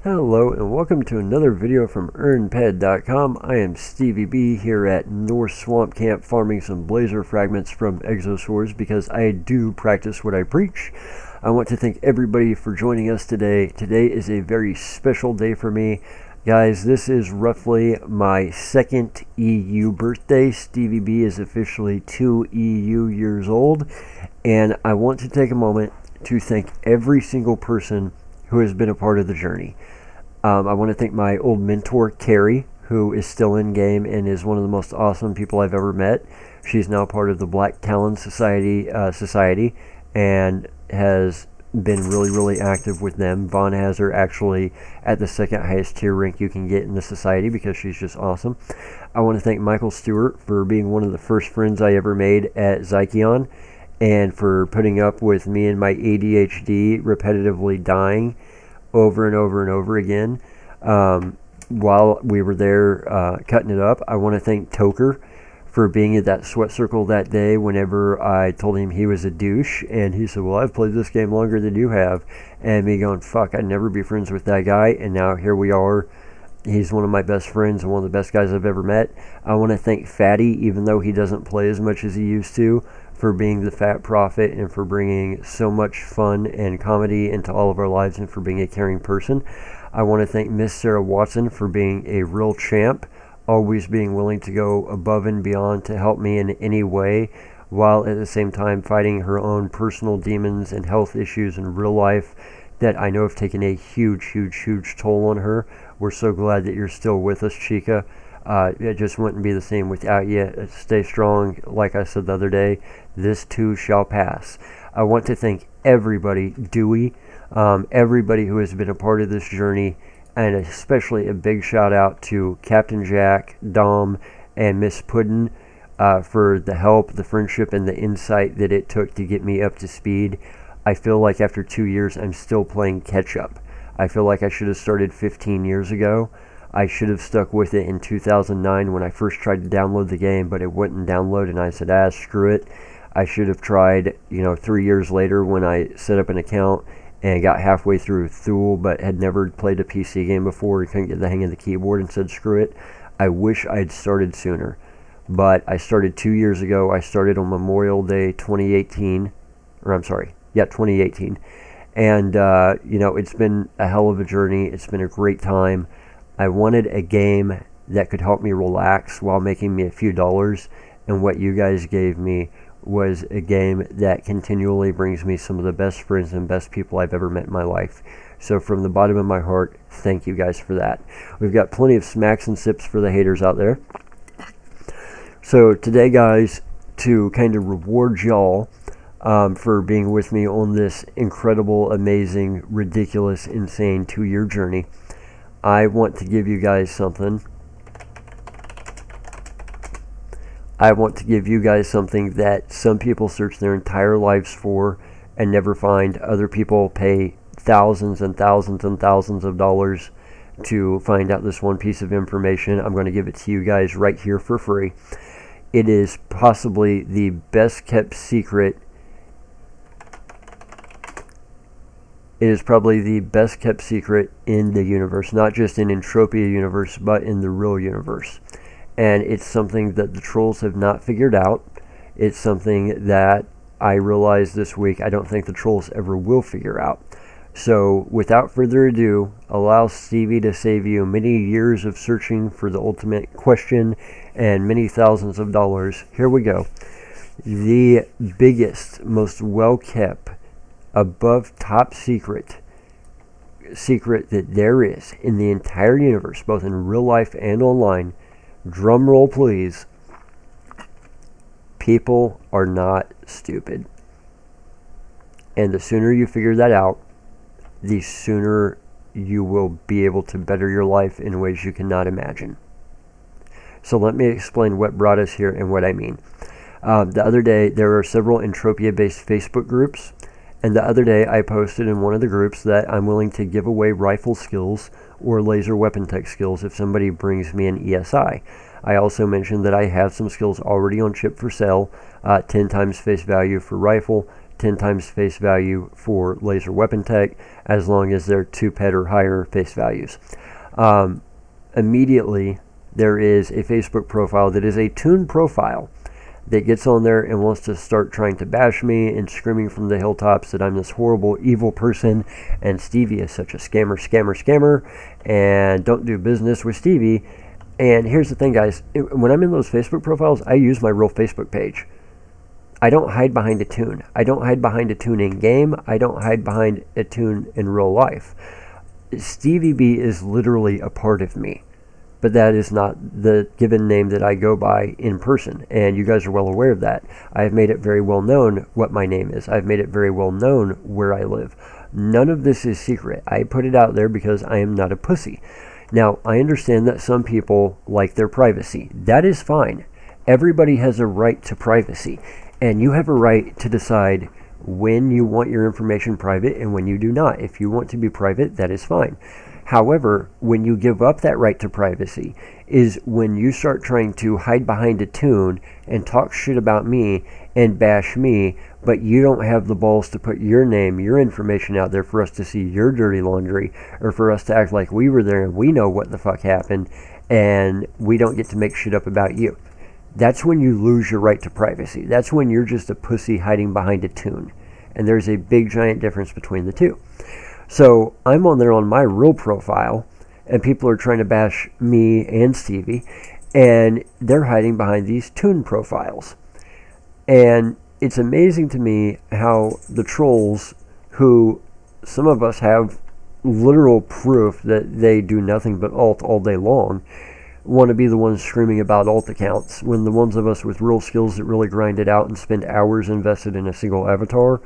Hello and welcome to another video from EarnPed.com. I am StevieB here at North Swamp Camp farming some blazer fragments from exosaurs because I do practice what I preach. I want to thank everybody for joining us today. Today is a very special day for me. Guys, this is roughly my second EU birthday. StevieB is officially 2 EU years old, and I want to take a moment to thank every single person who has been a part of the journey. I want to thank my old mentor, Carrie, who is still in game and is one of the most awesome people I've ever met. She's now part of the Black Talon Society and has been really active with them. Vaughn has her actually at the second highest tier rank you can get in the society because she's just awesome. I want to thank Michael Stewart for being one of the first friends I ever made at Zykeon and for putting up with me and my ADHD repetitively dying over and over again while we were there cutting it up. I want to thank Toker for being at that sweat circle that day whenever I told him he was a douche, and he said, well, I've played this game longer than you have, and me going, fuck, I'd never be friends with that guy, and now here we are. He's one of my best friends and one of the best guys I've ever met. I want to thank Fatty, even though he doesn't play as much as he used to, for being the Fat Prophet and for bringing so much fun and comedy into all of our lives and for being a caring person. I want to thank Miss Sarah Watson for being a real champ, always being willing to go above and beyond to help me in any way, while at the same time fighting her own personal demons and health issues in real life that I know have taken a huge toll on her. We're so glad that you're still with us, Chica. It just wouldn't be the same without you. Stay strong. Like I said the other day, this too shall pass. I want to thank everybody, Dewey, everybody who has been a part of this journey, and especially a big shout out to Captain Jack, Dom, and Miss Puddin for the help, the friendship, and the insight that it took to get me up to speed. I feel like after 2 years, I'm still playing catch up. I feel like I should have started 15 years ago. I should have stuck with it in 2009 when I first tried to download the game, but it wouldn't download, and I said, screw it. I should have tried, 3 years later when I set up an account and got halfway through Thule, but had never played a PC game before and couldn't get the hang of the keyboard and said, screw it. I wish I'd started sooner. But I started 2 years ago. I started on Memorial Day 2018. And, it's been a hell of a journey. It's been a great time. I wanted a game that could help me relax while making me a few dollars, and what you guys gave me was a game that continually brings me some of the best friends and best people I've ever met in my life. So from the bottom of my heart, thank you guys for that. We've got plenty of smacks and sips for the haters out there. So today, guys, to kind of reward y'all for being with me on this incredible, amazing, ridiculous, insane 2-year journey, I want to give you guys something. I want to give you guys something that some people search their entire lives for and never find. Other people pay thousands and thousands and thousands of dollars to find out this one piece of information. I'm going to give it to you guys right here for free. It is possibly the best kept secret. It is probably the best kept secret in the universe, not just in Entropia Universe, but in the real universe. And it's something that the trolls have not figured out. It's something that I realized this week I don't think the trolls ever will figure out. So without further ado, allow Stevie to save you many years of searching for the ultimate question and many thousands of dollars. Here we go. The biggest, most well-kept, above top secret that there is in the entire universe, both in real life and online. Drum roll, please. People are not stupid. And the sooner you figure that out, the sooner you will be able to better your life in ways you cannot imagine. So let me explain what brought us here and what I mean. The other day, there are several Entropia-based Facebook groups. And the other day, I posted in one of the groups that I'm willing to give away rifle skills or laser weapon tech skills if somebody brings me an ESI. I also mentioned that I have some skills already on chip for sale, 10 times face value for rifle, 10 times face value for laser weapon tech, as long as they're 2 pet or higher face values. Immediately, there is a Facebook profile that is a toon profile that gets on there and wants to start trying to bash me and screaming from the hilltops that I'm this horrible, evil person, and Stevie is such a scammer, and don't do business with Stevie. And here's the thing, guys. When I'm in those Facebook profiles, I use my real Facebook page. I don't hide behind a toon. I don't hide behind a toon in game. I don't hide behind a toon in real life. StevieB is literally a part of me, but that is not the given name that I go by in person, and you guys are well aware of that. I have made it very well known what my name is. I've made it very well known where I live. None of this is secret. I put it out there because I am not a pussy. Now, I understand that some people like their privacy. That is fine. Everybody has a right to privacy, and you have a right to decide when you want your information private and when you do not. If you want to be private, that is fine. However, when you give up that right to privacy is when you start trying to hide behind a toon and talk shit about me and bash me, but you don't have the balls to put your name, your information out there for us to see your dirty laundry, or for us to act like we were there and we know what the fuck happened and we don't get to make shit up about you. That's when you lose your right to privacy. That's when you're just a pussy hiding behind a toon. And there's a big giant difference between the two. So I'm on there on my real profile, and people are trying to bash me and Stevie, and they're hiding behind these toon profiles. And it's amazing to me how the trolls, who some of us have literal proof that they do nothing but alt all day long, want to be the ones screaming about alt accounts, when the ones of us with real skills that really grind it out and spend hours invested in a single avatar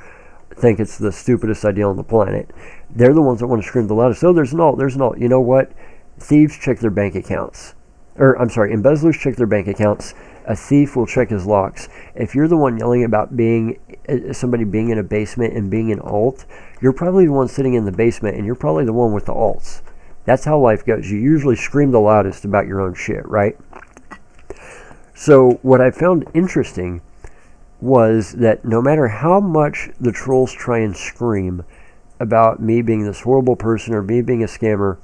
think it's the stupidest idea on the planet. They're the ones that want to scream the loudest. Oh, there's an alt. You know what? Thieves check their bank accounts. Embezzlers check their bank accounts. A thief will check his locks. If you're the one yelling about somebody being in a basement and being an alt, you're probably the one sitting in the basement, and you're probably the one with the alts. That's how life goes. You usually scream the loudest about your own shit, right? So what I found interesting was that no matter how much the trolls try and scream about me being this horrible person or me being a scammer,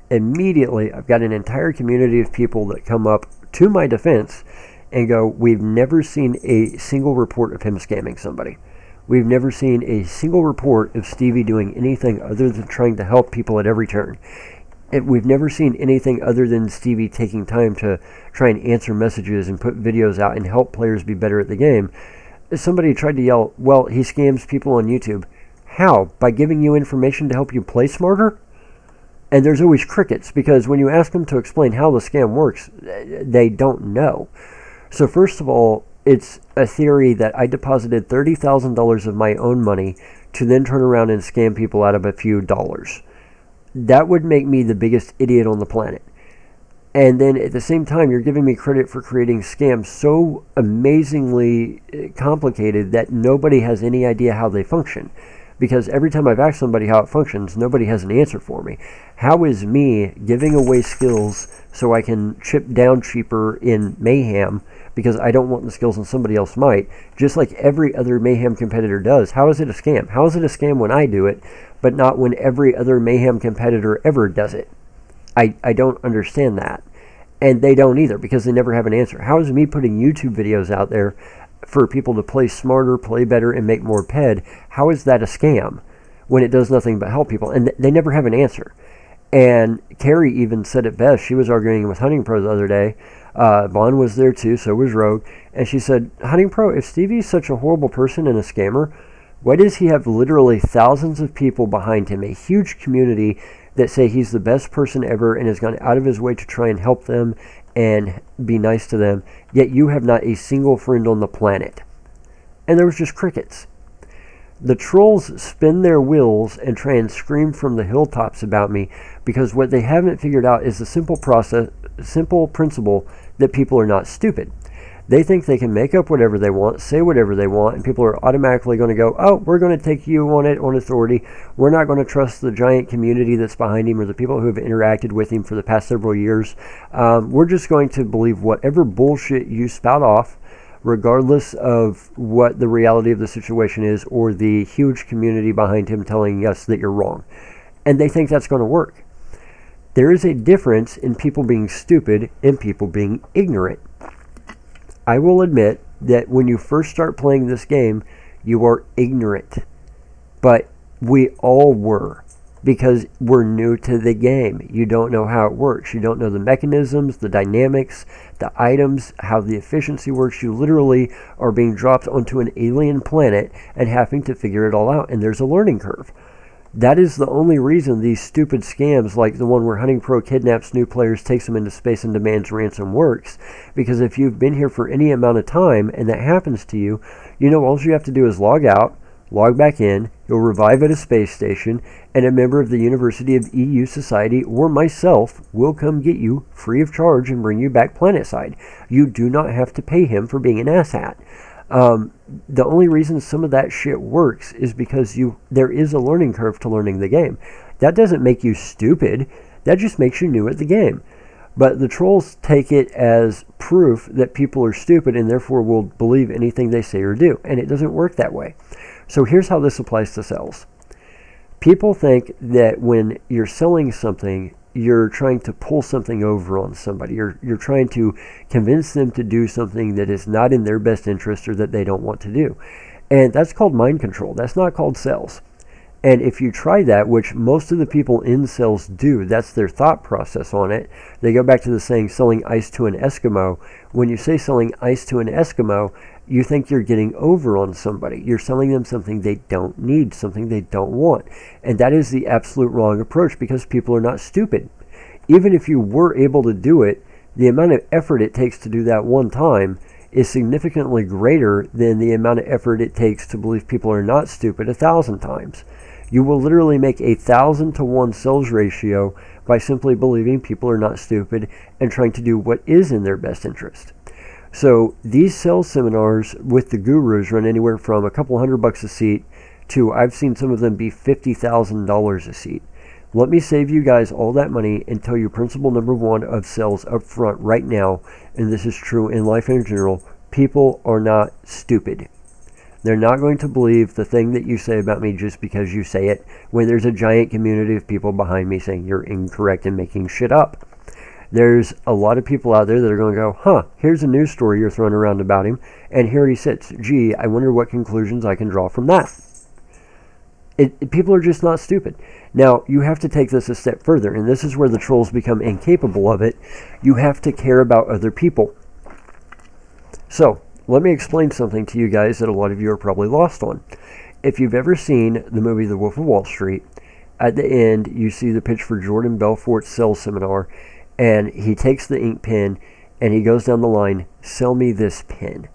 immediately I've got an entire community of people that come up to my defense and go, we've never seen a single report of him scamming somebody. We've never seen a single report of Stevie doing anything other than trying to help people at every turn. We've never seen anything other than Stevie taking time to try and answer messages and put videos out and help players be better at the game. Somebody tried to yell, well, he scams people on YouTube. How? By giving you information to help you play smarter? And there's always crickets, because when you ask them to explain how the scam works, they don't know. So first of all, it's a theory that I deposited $30,000 of my own money to then turn around and scam people out of a few dollars. That would make me the biggest idiot on the planet. And then at the same time, you're giving me credit for creating scams so amazingly complicated that nobody has any idea how they function. Because every time I've asked somebody how it functions, nobody has an answer for me. How is me giving away skills so I can chip down cheaper in Mayhem because I don't want the skills and somebody else might, just like every other Mayhem competitor does? How is it a scam? How is it a scam when I do it, but not when every other Mayhem competitor ever does it? I don't understand that. And they don't either, because they never have an answer. How is me putting YouTube videos out there for people to play smarter, play better, and make more PED, how is that a scam when it does nothing but help people? And they never have an answer. And Carrie even said it best. She was arguing with Hunting Pro the other day. Vaughn was there too, so was Rogue. And she said, Hunting Pro, if Stevie's such a horrible person and a scammer, why does he have literally thousands of people behind him, a huge community that say he's the best person ever and has gone out of his way to try and help them and be nice to them, yet you have not a single friend on the planet? And there was just crickets. The trolls spin their wheels and try and scream from the hilltops about me, because what they haven't figured out is the simple principle that people are not stupid. They think they can make up whatever they want, say whatever they want, and people are automatically going to go, oh, we're going to take you on it on authority. We're not going to trust the giant community that's behind him or the people who have interacted with him for the past several years. We're just going to believe whatever bullshit you spout off, regardless of what the reality of the situation is or the huge community behind him telling us that you're wrong. And they think that's going to work. There is a difference in people being stupid and people being ignorant. I will admit that when you first start playing this game, you are ignorant. But we all were, because we're new to the game. You don't know how it works. You don't know the mechanisms, the dynamics, the items, how the efficiency works. You literally are being dropped onto an alien planet and having to figure it all out. And there's a learning curve. That is the only reason these stupid scams like the one where Hunting Pro kidnaps new players, takes them into space, and demands ransom works. Because if you've been here for any amount of time and that happens to you, you know all you have to do is log out, log back in, you'll revive at a space station, and a member of the University of EU Society or myself will come get you free of charge and bring you back planetside. You do not have to pay him for being an asshat. The only reason some of that shit works is because there is a learning curve to learning the game. That doesn't make you stupid. That just makes you new at the game. But the trolls take it as proof that people are stupid and therefore will believe anything they say or do. And it doesn't work that way. So here's how this applies to sales. People think that when you're selling something, you're trying to pull something over on somebody. You're trying to convince them to do something that is not in their best interest or that they don't want to do. And that's called mind control. That's not called sales. And if you try that, which most of the people in sales do, that's their thought process on it. They go back to the saying, selling ice to an Eskimo. When you say selling ice to an Eskimo, you think you're getting over on somebody. You're selling them something they don't need, something they don't want. And that is the absolute wrong approach, because people are not stupid. Even if you were able to do it, the amount of effort it takes to do that one time is significantly greater than the amount of effort it takes to believe people are not stupid 1,000 times. You will literally make 1,000 to 1 sales ratio by simply believing people are not stupid and trying to do what is in their best interest. So these sales seminars with the gurus run anywhere from a couple $100 a seat to, I've seen some of them be $50,000 a seat. Let me save you guys all that money and tell you principle number 1 of sales up front right now, and this is true in life in general. People are not stupid. They're not going to believe the thing that you say about me just because you say it, when there's a giant community of people behind me saying you're incorrect and making shit up. There's a lot of people out there that are going to go, huh, here's a news story you're throwing around about him, and here he sits. Gee, I wonder what conclusions I can draw from that. People are just not stupid. Now, you have to take this a step further, and this is where the trolls become incapable of it. You have to care about other people. So, let me explain something to you guys that a lot of you are probably lost on. If you've ever seen the movie The Wolf of Wall Street, at the end, you see the pitch for Jordan Belfort's sales seminar, and he takes the ink pen, and he goes down the line, sell me this pen.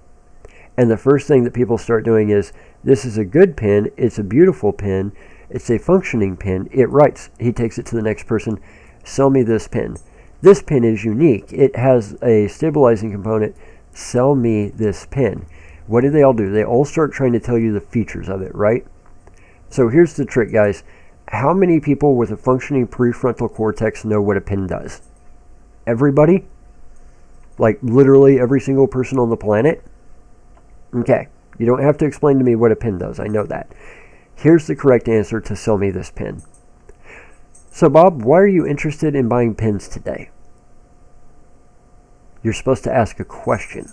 And the first thing that people start doing is, this is a good pen, it's a beautiful pen, it's a functioning pen, it writes. He takes it to the next person, sell me this pen. This pen is unique, it has a stabilizing component, sell me this pen. What do? They all start trying to tell you the features of it, right? So here's the trick, guys. How many people with a functioning prefrontal cortex know what a pen does? Everybody? Like literally every single person on the planet? Okay, you don't have to explain to me what a pen does. I know that. Here's the correct answer to sell me this pen. So Bob, why are you interested in buying pens today? You're supposed to ask a question.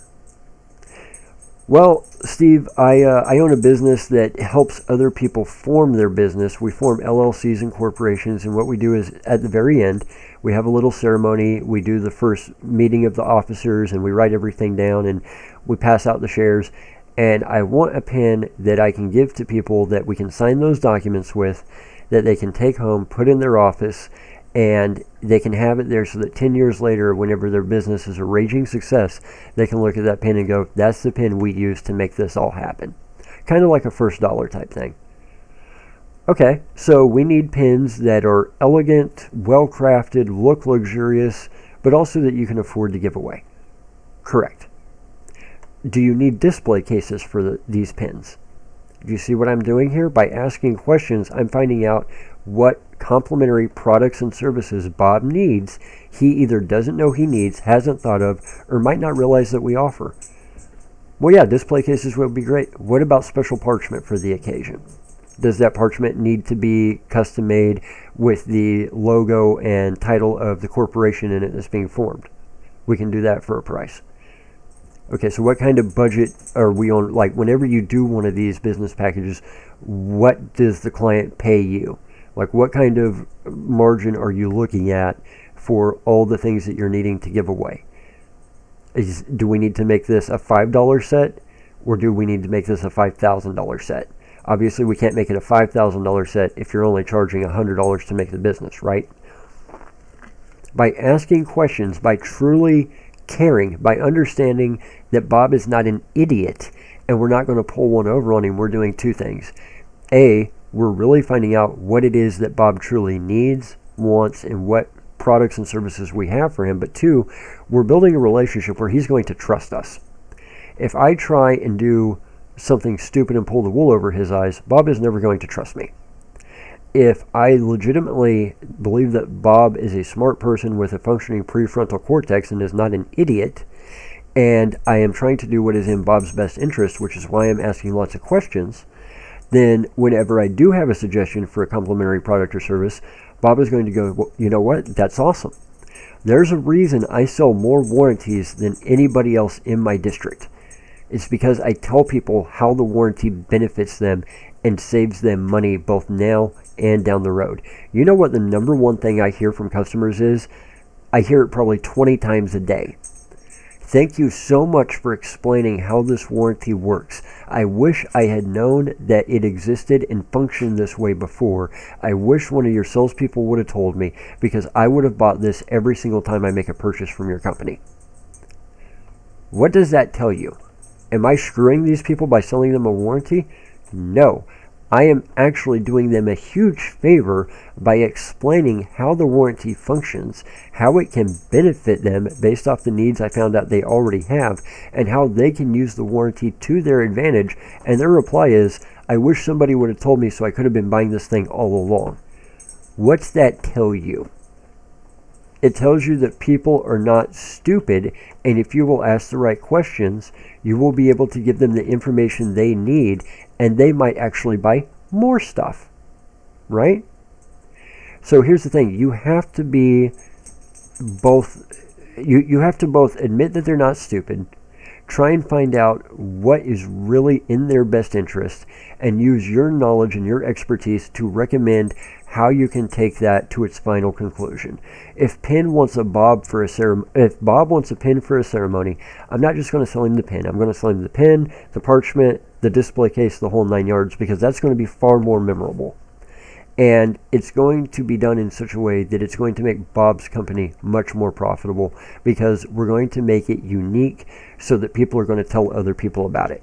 Well, Steve, I own a business that helps other people form their business. We form LLCs and corporations, and what we do is at the very end, we have a little ceremony. We do the first meeting of the officers, and we write everything down, and we pass out the shares. And I want a pen that I can give to people that we can sign those documents with, that they can take home, put in their office, and they can have it there so that 10 years later, whenever their business is a raging success, they can look at that pen and go, that's the pen we used to make this all happen. Kind of like a first dollar type thing. Okay, so we need pens that are elegant, well-crafted, look luxurious, but also that you can afford to give away. Correct. Do you need display cases for these pens? Do you see what I'm doing here? By asking questions, I'm finding out what complementary products and services Bob needs he either doesn't know he needs, hasn't thought of, or might not realize that we offer. Well, yeah, display cases would be great. What about special parchment for the occasion? Does that parchment need to be custom made with the logo and title of the corporation in it that's being formed? We can do that for a price. Okay, so what kind of budget are we on? Like, whenever you do one of these business packages, what does the client pay you? Like, what kind of margin are you looking at for all the things that you're needing to give away? Do we need to make this a $5 set, or do we need to make this a $5,000 set? Obviously, we can't make it a $5,000 set if you're only charging $100 to make the business, right? By asking questions, by truly caring, by understanding that Bob is not an idiot and we're not going to pull one over on him, we're doing two things. A, we're really finding out what it is that Bob truly needs, wants, and what products and services we have for him. But two, we're building a relationship where he's going to trust us. If I try and do something stupid and pull the wool over his eyes, Bob is never going to trust me. If I legitimately believe that Bob is a smart person with a functioning prefrontal cortex and is not an idiot, and I am trying to do what is in Bob's best interest, which is why I'm asking lots of questions, then whenever I do have a suggestion for a complimentary product or service, Bob is going to go, well, you know what? That's awesome. There's a reason I sell more warranties than anybody else in my district. It's because I tell people how the warranty benefits them and saves them money both now and down the road. You know what the number one thing I hear from customers is? I hear it probably 20 times a day. Thank you so much for explaining how this warranty works. I wish I had known that it existed and functioned this way before. I wish one of your salespeople would have told me, because I would have bought this every single time I make a purchase from your company. What does that tell you? Am I screwing these people by selling them a warranty? No. I am actually doing them a huge favor by explaining how the warranty functions, how it can benefit them based off the needs I found out they already have, and how they can use the warranty to their advantage. And their reply is, I wish somebody would have told me so I could have been buying this thing all along. What's that tell you? It tells you that people are not stupid, and if you will ask the right questions, you will be able to give them the information they need, and they might actually buy more stuff, right? So here's the thing. You have to be you have to both admit that they're not stupid, try and find out what is really in their best interest, and use your knowledge and your expertise to recommend how you can take that to its final conclusion. If Bob wants a pin for a ceremony, I'm not just going to sell him the pin. I'm going to sell him the pin, the parchment, the display case, the whole 9 yards, because that's going to be far more memorable. And it's going to be done in such a way that it's going to make Bob's company much more profitable, because we're going to make it unique so that people are going to tell other people about it.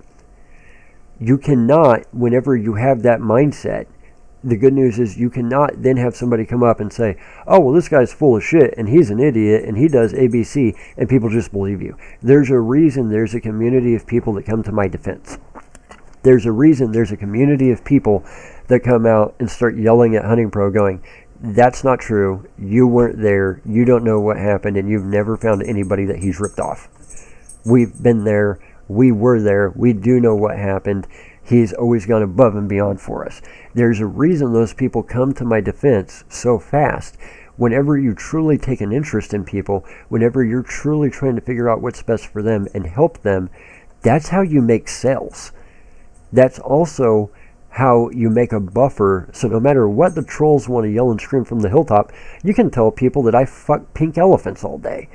You cannot, whenever you have that mindset, the good news is you cannot then have somebody come up and say, oh, well, this guy's full of shit and he's an idiot and he does ABC, and people just believe you. There's a reason there's a community of people that come to my defense. There's a reason there's a community of people that come out and start yelling at Hunting Pro going, that's not true, you weren't there, you don't know what happened, and you've never found anybody that he's ripped off. We've been there, we were there, we do know what happened. He's always gone above and beyond for us. There's a reason those people come to my defense so fast. Whenever you truly take an interest in people, whenever you're truly trying to figure out what's best for them and help them, that's how you make sales. That's also how you make a buffer, so no matter what the trolls want to yell and scream from the hilltop, you can tell people that I fuck pink elephants all day.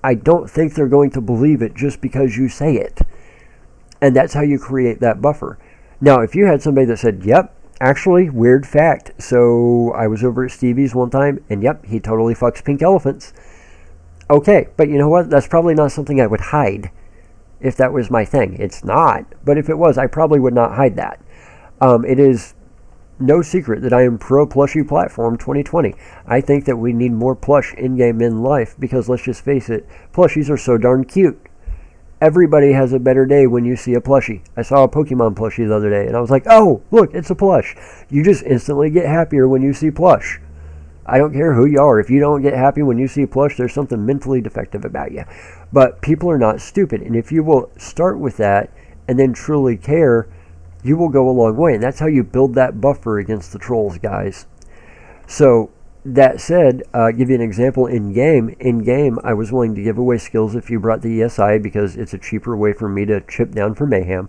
I don't think they're going to believe it just because you say it. And that's how you create that buffer. Now, if you had somebody that said, yep, actually, weird fact, so I was over at StevieB's one time, and yep, he totally fucks pink elephants. Okay, but you know what? That's probably not something I would hide if that was my thing. It's not, but if it was, I probably would not hide that. It is no secret that I am pro plushie platform 2020. I think that we need more plush in-game in life, because let's just face it, plushies are so darn cute. Everybody has a better day when you see a plushie. I saw a Pokemon plushie the other day, and I was like, oh, look, it's a plush. You just instantly get happier when you see plush. I don't care who you are. If you don't get happy when you see plush, there's something mentally defective about you. But people are not stupid, and if you will start with that and then truly care, you will go a long way. And that's how you build that buffer against the trolls, guys. So that said, give you an example in game. In game, I was willing to give away skills if you brought the ESI because it's a cheaper way for me to chip down for mayhem.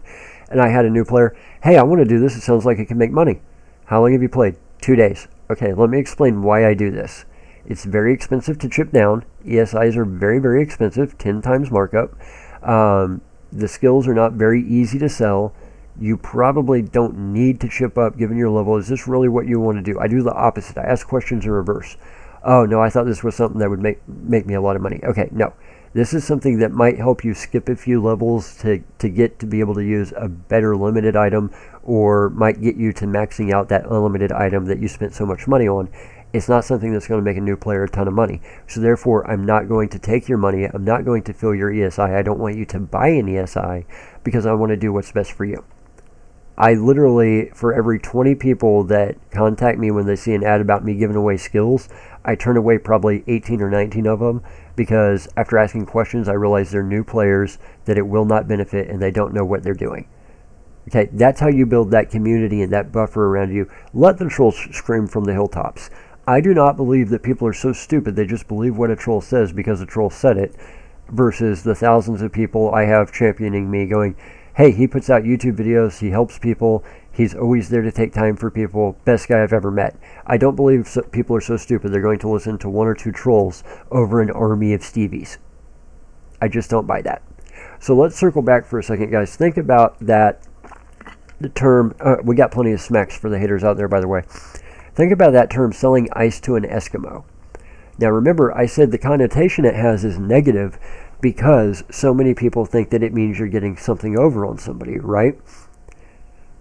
And I had a new player. Hey, I want to do this. It sounds like it can make money. How long have you played? 2 days. Okay, let me explain why I do this. It's very expensive to chip down. ESIs are very, very expensive, 10 times markup. The skills are not very easy to sell. You probably don't need to chip up given your level. Is this really what you want to do? I do the opposite. I ask questions in reverse. Oh, no, I thought this was something that would make me a lot of money. Okay, no. This is something that might help you skip a few levels to get to be able to use a better limited item, or might get you to maxing out that unlimited item that you spent so much money on. It's not something that's going to make a new player a ton of money. So therefore, I'm not going to take your money. I'm not going to fill your ESI. I don't want you to buy an ESI because I want to do what's best for you. I literally, for every 20 people that contact me when they see an ad about me giving away skills, I turn away probably 18 or 19 of them because after asking questions, I realize they're new players, that it will not benefit, and they don't know what they're doing. Okay, that's how you build that community and that buffer around you. Let the trolls scream from the hilltops. I do not believe that people are so stupid they just believe what a troll says because a troll said it, versus the thousands of people I have championing me going, hey, he puts out YouTube videos, he helps people, he's always there to take time for people, best guy I've ever met. I don't believe people are so stupid they're going to listen to 1 or 2 trolls over an army of Stevies. I just don't buy that. So let's circle back for a second, guys. Think about that, the term, we got plenty of smacks for the haters out there, by the way. Think about that term, selling ice to an Eskimo. Now remember, I said the connotation it has is negative because so many people think that it means you're getting something over on somebody, right?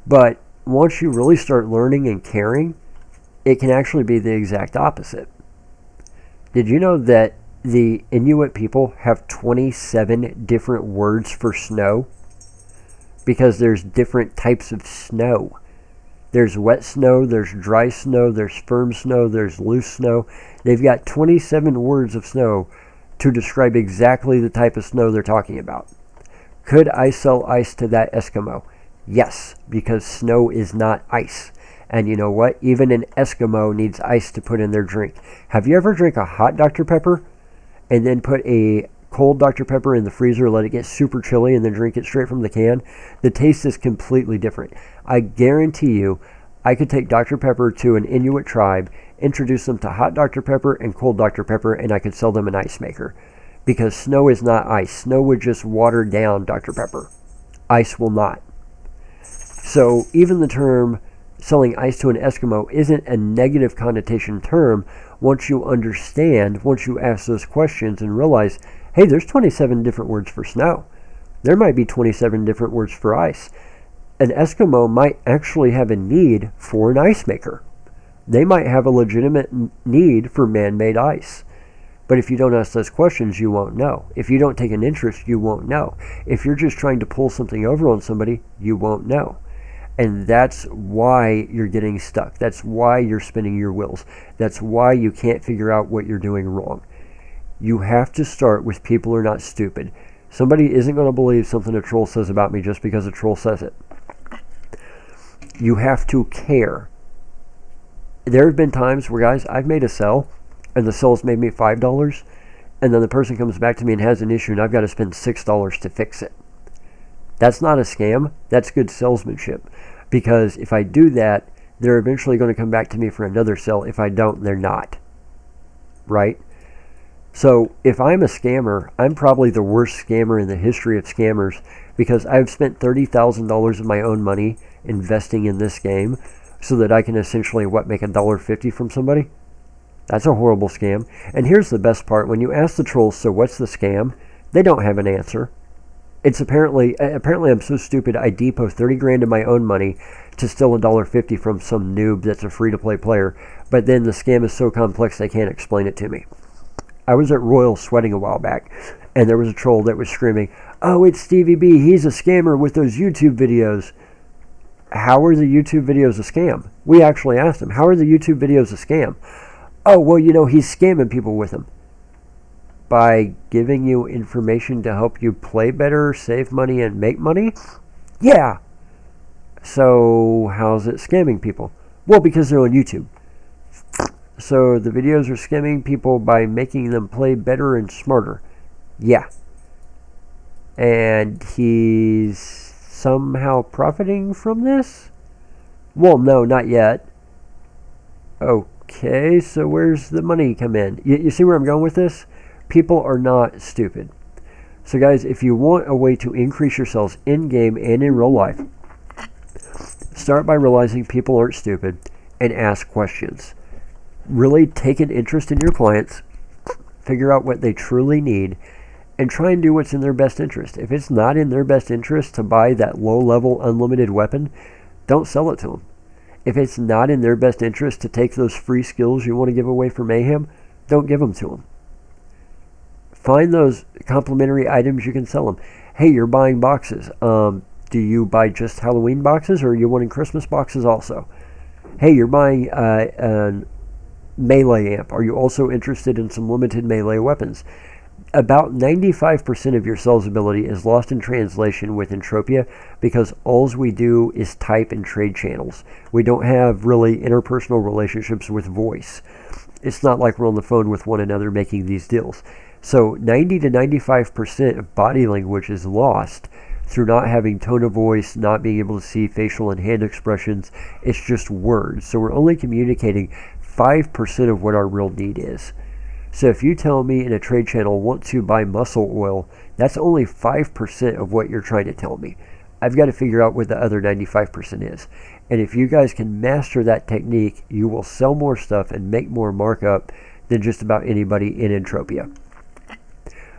But once you really start learning and caring, it can actually be the exact opposite. Did you know that the Inuit people have 27 different words for snow? Because there's different types of snow. There's wet snow, there's dry snow, there's firm snow, there's loose snow. They've got 27 words of snow to describe exactly the type of snow they're talking about. Could I sell ice to that Eskimo? Yes, because snow is not ice. And you know what? Even an Eskimo needs ice to put in their drink. Have you ever drank a hot Dr. Pepper and then put a cold Dr. Pepper in the freezer, let it get super chilly, and then drink it straight from the can? The taste is completely different. I guarantee you, I could take Dr. Pepper to an Inuit tribe, introduce them to hot Dr. Pepper and cold Dr. Pepper, and I could sell them an ice maker. Because snow is not ice. Snow would just water down Dr. Pepper. Ice will not. So even the term selling ice to an Eskimo isn't a negative connotation term once you understand, once you ask those questions and realize, hey, there's 27 different words for snow. There might be 27 different words for ice. An Eskimo might actually have a need for an ice maker. They might have a legitimate need for man-made ice. But if you don't ask those questions, you won't know. If you don't take an interest, you won't know. If you're just trying to pull something over on somebody, you won't know. And that's why you're getting stuck. That's why you're spinning your wheels. That's why you can't figure out what you're doing wrong. You have to start with people are not stupid. Somebody isn't going to believe something a troll says about me just because a troll says it. You have to care. There have been times where, guys, I've made a sell, and the sell's made me $5, and then the person comes back to me and has an issue, and I've got to spend $6 to fix it. That's not a scam. That's good salesmanship. Because if I do that, they're eventually going to come back to me for another sell. If I don't, they're not. Right? So if I'm a scammer, I'm probably the worst scammer in the history of scammers because I've spent $30,000 of my own money investing in this game so that I can essentially, make $1.50 from somebody? That's a horrible scam. And here's the best part. When you ask the trolls, so what's the scam? They don't have an answer. It's apparently I'm so stupid I depot 30 grand of my own money to steal $1.50 from some noob that's a free-to-play player, but then the scam is so complex they can't explain it to me. I was at Royal Sweating a while back, and there was a troll that was screaming, oh, it's StevieB, he's a scammer with those YouTube videos. How are the YouTube videos a scam? We actually asked him, how are the YouTube videos a scam? Oh, well, he's scamming people with them. By giving you information to help you play better, save money, and make money? Yeah. So how's it scamming people? Well, because they're on YouTube. So the videos are scamming people by making them play better and smarter. Yeah. And he's somehow profiting from this? Well, no, not yet. Okay, so where's the money come in? You see where I'm going with this? People are not stupid. So guys, if you want a way to increase your sales in-game and in real life, start by realizing people aren't stupid and ask questions. Really take an interest in your clients, figure out what they truly need, and try and do what's in their best interest. If it's not in their best interest to buy that low-level unlimited weapon, don't sell it to them. If it's not in their best interest to take those free skills you want to give away for Mayhem, don't give them to them. Find those complimentary items you can sell them. Hey, you're buying boxes. Do you buy just Halloween boxes, or are you wanting Christmas boxes also? Hey, you're buying a melee amp. Are you also interested in some limited melee weapons? About 95% of your sales ability is lost in translation with Entropia because all we do is type and trade channels. We don't have really interpersonal relationships with voice. It's not like we're on the phone with one another making these deals. So 90 to 95% of body language is lost through not having tone of voice, not being able to see facial and hand expressions. It's just words. So we're only communicating 5% of what our real need is. So if you tell me in a trade channel want to buy muscle oil, that's only 5% of what you're trying to tell me. I've got to figure out what the other 95% is. And if you guys can master that technique, you will sell more stuff and make more markup than just about anybody in Entropia.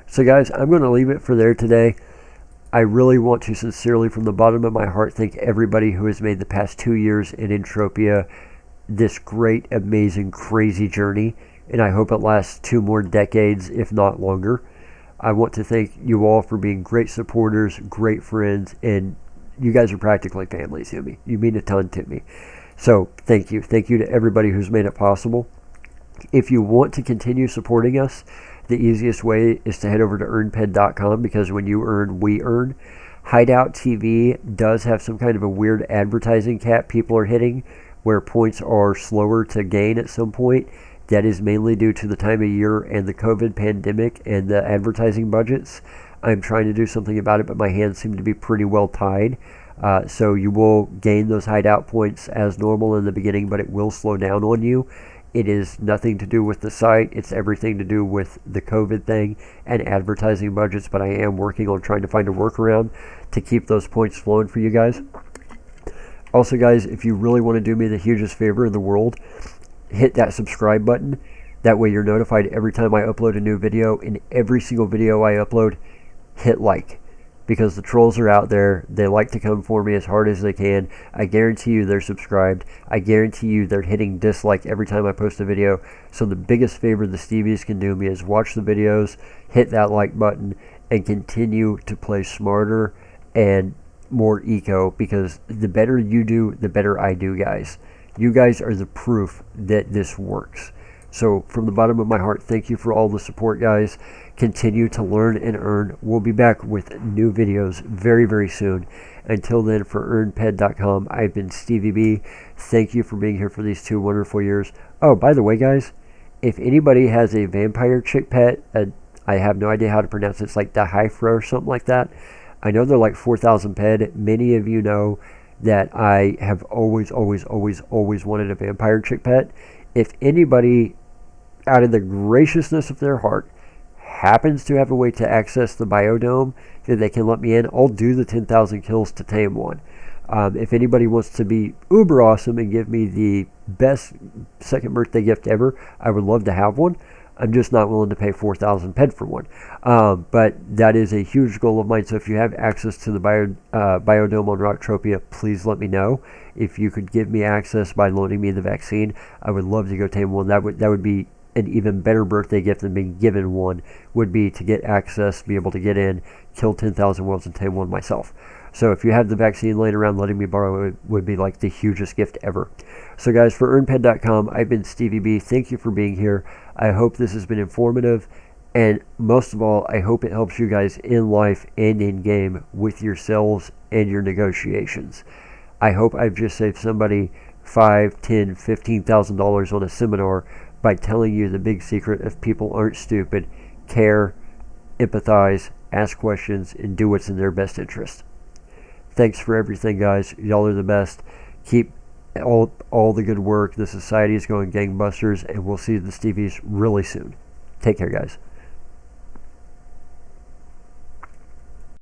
So guys, I'm going to leave it for there today. I really want to sincerely, from the bottom of my heart, thank everybody who has made the past 2 years in Entropia this great, amazing, crazy journey. And I hope it lasts 2 more decades, if not longer. I want to thank you all for being great supporters, great friends, and you guys are practically family to me. You mean a ton to me. So thank you. Thank you to everybody who's made it possible. If you want to continue supporting us, the easiest way is to head over to earnped.com, because when you earn, we earn. Hideout TV does have some kind of a weird advertising cap people are hitting, where points are slower to gain at some point. That is mainly due to the time of year and the COVID pandemic and the advertising budgets. I'm trying to do something about it, but my hands seem to be pretty well tied. So you will gain those hideout points as normal in the beginning, but it will slow down on you. It is nothing to do with the site. It's everything to do with the COVID thing and advertising budgets, but I am working on trying to find a workaround to keep those points flowing for you guys. Also, guys, if you really want to do me the hugest favor in the world, hit that subscribe button. That way you're notified every time I upload a new video. In every single video I upload, hit like. Because the trolls are out there. They like to come for me as hard as they can. I guarantee you they're subscribed. I guarantee you they're hitting dislike every time I post a video. So the biggest favor the Stevies can do me is watch the videos, hit that like button, and continue to play smarter and more eco. Because the better you do, the better I do, guys. You guys are the proof that this works. So from the bottom of my heart, thank you for all the support, guys. Continue to learn and earn. We'll be back with new videos very, very soon. Until then, for earnped.com, I've been StevieB. Thank you for being here for these 2 wonderful years. Oh, by the way, guys, if anybody has a vampire chick pet, I have no idea how to pronounce it. It's like the Hyphra or something like that. I know they're like 4,000 ped. Many of you know that I have always wanted a vampire chick pet. If anybody, out of the graciousness of their heart, happens to have a way to access the biodome that they can let me in, I'll do the 10,000 kills to tame one. If anybody wants to be uber awesome and give me the best second birthday gift ever, I would love to have one. I'm just not willing to pay 4,000 ped for one. But that is a huge goal of mine. So if you have access to the biodome on Rocktropia, please let me know. If you could give me access by loaning me the vaccine, I would love to go tame one. That would be an even better birthday gift than being given one, would be to get access, be able to get in, kill 10,000 wolves and tame one myself. So if you have the vaccine laying around, letting me borrow it would be like the hugest gift ever. So guys, for earnped.com, I've been StevieB. Thank you for being here. I hope this has been informative. And most of all, I hope it helps you guys in life and in game with your sales and your negotiations. I hope I've just saved somebody $5, $10, $15,000 on a seminar by telling you the big secret of people aren't stupid, care, empathize, ask questions, and do what's in their best interest. Thanks for everything, guys. Y'all are the best. Keep all the good work. The society is going gangbusters, and we'll see the Stevies really soon. Take care, guys.